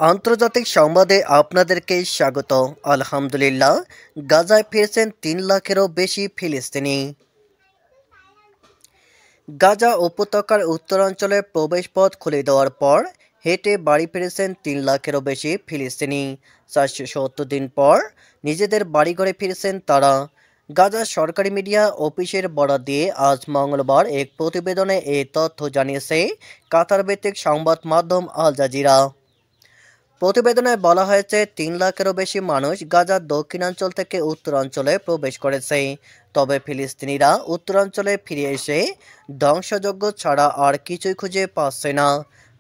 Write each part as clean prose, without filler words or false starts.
আন্তর্জাতিক সংবাদে আপনাদেরকে স্বাগত। আলহামদুলিল্লাহ, গাজায় ফিরেছেন 3 লাখেরও বেশি ফিলিস্তিনি। গাজা উপত্যকার উত্তরাঞ্চলে প্রবেশপথ খুলে দেওয়ার পর হেঁটে বাড়ি ফিরেছেন 3 লাখেরও বেশি ফিলিস্তিনি। 470 দিন পর নিজেদের বাড়িঘরে ফিরেছেন তারা। গাজার সরকারি মিডিয়া অফিসের বরাত দিয়ে আজ মঙ্গলবার এক প্রতিবেদনে এই তথ্য জানিয়েছে কাতার ভিত্তিক সংবাদ মাধ্যম আল জাজিরা। প্রতিবেদনে বলা হয়েছে 3 লাখেরও বেশি মানুষ গাজার দক্ষিণাঞ্চল থেকে উত্তরাঞ্চলে প্রবেশ করেছে। তবে ফিলিস্তিনিরা উত্তরাঞ্চলে ফিরে এসে ধ্বংসযজ্ঞ ছাড়া আর কিছুই খুঁজে পাচ্ছে না।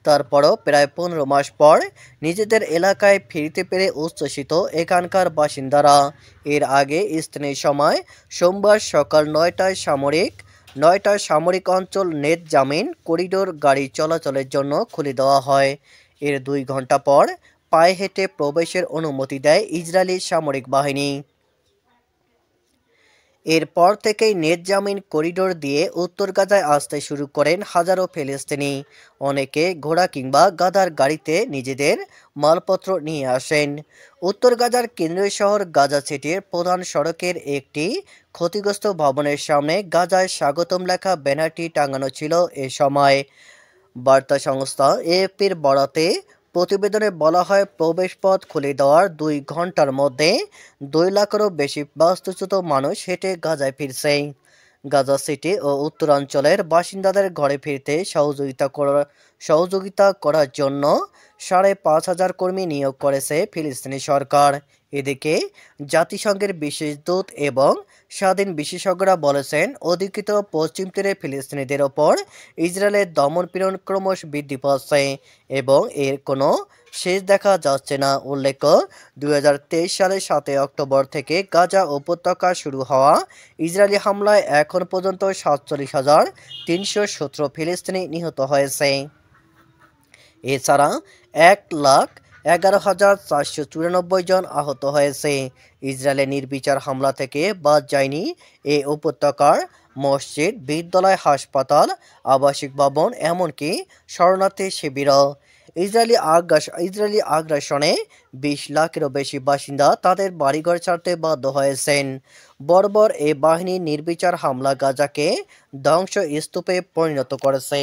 তারপরও প্রায় 15 মাস পর নিজেদের এলাকায় ফিরতে পেরে উচ্ছ্বসিত এখানকার বাসিন্দারা। এর আগে স্থানীয় সময় সোমবার সকাল 9টায় সামরিক অঞ্চল নেট জামিন করিডোর গাড়ি চলাচলের জন্য খুলে দেওয়া হয়। এর 2 ঘন্টা পর পায়ে হেঁটে প্রবেশের অনুমতি দেয় ইসরায়েলি সামরিক বাহিনী। এরপর থেকেই নেট জামিন করিডোর দিয়ে উত্তর গাজায় আসতে শুরু করেন হাজারো ফিলিস্তিনি। অনেকে ঘোড়া কিংবা গাধার গাড়িতে নিজেদের মালপত্র নিয়ে আসেন। উত্তর গাজার কেন্দ্রীয় শহর গাজা সিটির প্রধান সড়কের একটি ক্ষতিগ্রস্ত ভবনের সামনে গাজায় স্বাগতম লেখা ব্যানারটি টাঙানো ছিল এ সময়। বার্তা সংস্থা এএফপির বরাতে প্রতিবেদনে বলা হয়, প্রবেশপথ খুলে দেওয়ার 2 ঘন্টার মধ্যে 2 লাখেরও বেশি বাস্তুচ্যুত মানুষ হেঁটে গাজায় ফিরছে। গাজা সিটি ও উত্তরাঞ্চলের বাসিন্দাদের ঘরে ফিরতে সহযোগিতা করার জন্য 5,500 কর্মী নিয়োগ করেছে ফিলিস্তিনি সরকার। এদিকে জাতিসংঘের বিশেষ দূত এবং স্বাধীন বিশেষজ্ঞরা বলেছেন, অধিকৃত পশ্চিম তীরে ফিলিস্তিনিদের ওপর ইসরায়েলের দমনপীড়ন ক্রমশ বৃদ্ধি পাচ্ছে এবং এর কোনো শেষ দেখা যাচ্ছে না। উল্লেখ্য, 2023 সালের 7 অক্টোবর থেকে গাজা উপত্যকা শুরু হওয়া ইসরায়েলি হামলায় এখন পর্যন্ত 47,317 ফিলিস্তিনি নিহত হয়েছে। এছাড়া 1,11,494 জন আহত হয়েছে। ইসরায়েলের নির্বিচার হামলা থেকে বাদ যায়নি এ উপত্যকার মসজিদ, বিদ্যালয়, হাসপাতাল, আবাসিক ভবন, এমনকি শরণার্থী শিবিরও। ইসরায়েলি আগ্রাসনে 20 লাখেরও বেশি বাসিন্দা তাদের বাড়িঘর ছাড়তে বাধ্য হয়েছেন। বর্বর এ বাহিনীর নির্বিচার হামলা গাজাকে ধ্বংসস্তূপে পরিণত করেছে।